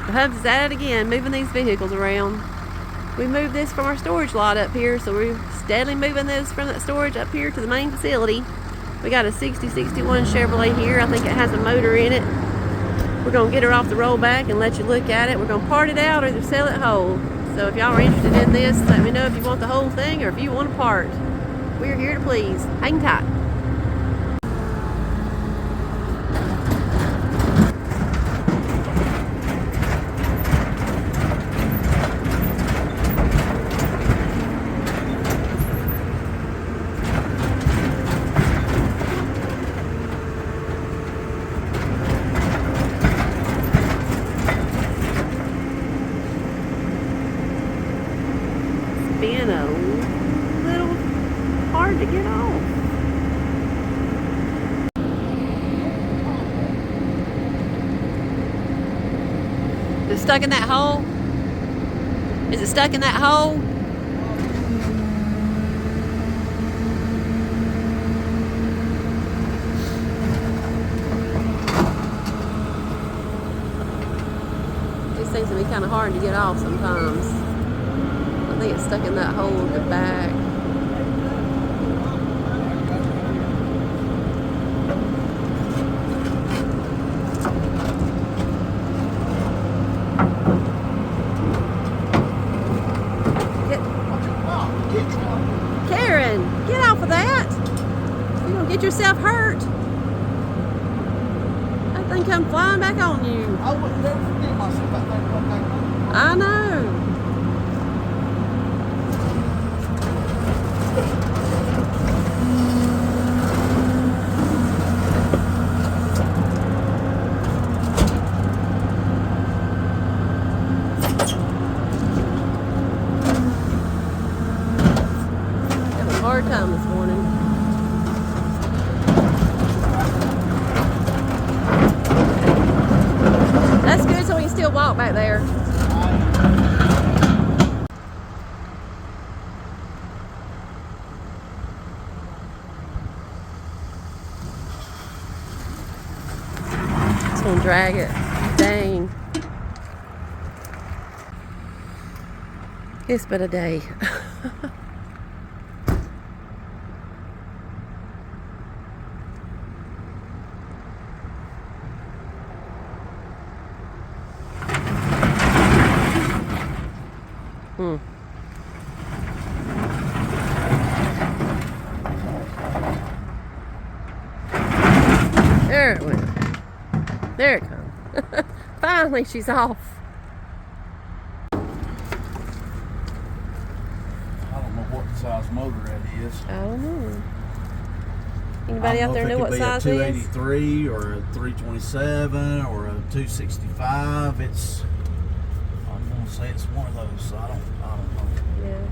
Hubs is at it again, moving these vehicles around. We moved this from our storage lot up here, so we're steadily moving those from that storage up here to the main facility. We got a 6061 Chevrolet here. I think it has a motor in it. We're gonna get her off the rollback and let you look at it. We're gonna part it out or either sell it whole. So if y'all are interested in this, let me know if you want the whole thing or if you want a part. We're here to please. Hang tight. Been a little hard to get off. Is it stuck in that hole? Is it stuck in that hole? These things can be kind of hard to get off sometimes. I think it's stuck in that hole in the back. Karen, get off of that. You're gonna get yourself hurt. That thing come flying back on you. I wouldn't never forget myself about that come back on. I know. Hard time this morning. That's good, so we can still walk back there. It's gonna drag it. Dang. It's been a day. There it went. There it comes. Finally, she's off. I don't know what size motor that is. I don't know. Anybody out there know what size it is? A 283 or a 327 or a 265. It's, I'm gonna say it's one of those. So I don't know. Yeah.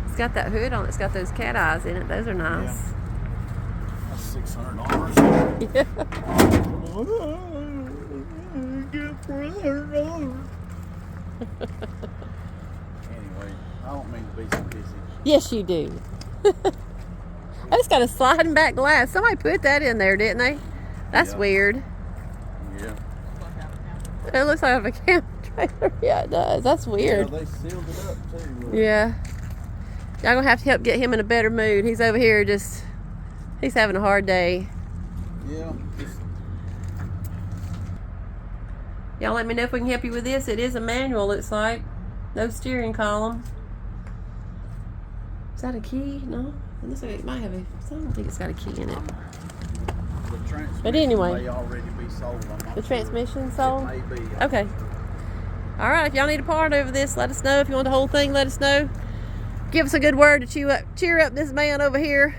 It's got that hood on it. It's got those cat eyes in it. Those are nice. Yeah. That's $600. Yeah. Get $400. Anyway, I don't mean to be so busy. Yes, you do. I just got a sliding back glass. Somebody put that in there, didn't they? That's weird. Yeah. It looks like a camp trailer. Yeah, it does. That's weird. Yeah, they sealed it up too. Yeah. Y'all gonna have to help get him in a better mood. He's over here just, he's having a hard day. Yeah. Y'all let me know if we can help you with this. It is a manual, looks like. No steering column. Is that a key? No? It looks like it might have a, I don't think it's got a key in it. But anyway. May already be sold. The transmission sold? It may be. Okay. Alright, if y'all need a part over this, let us know. If you want the whole thing, let us know. Give us a good word to cheer up this man over here.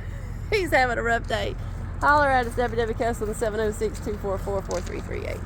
He's having a rough day. Holler at us, WW Customz, 706-244-4338.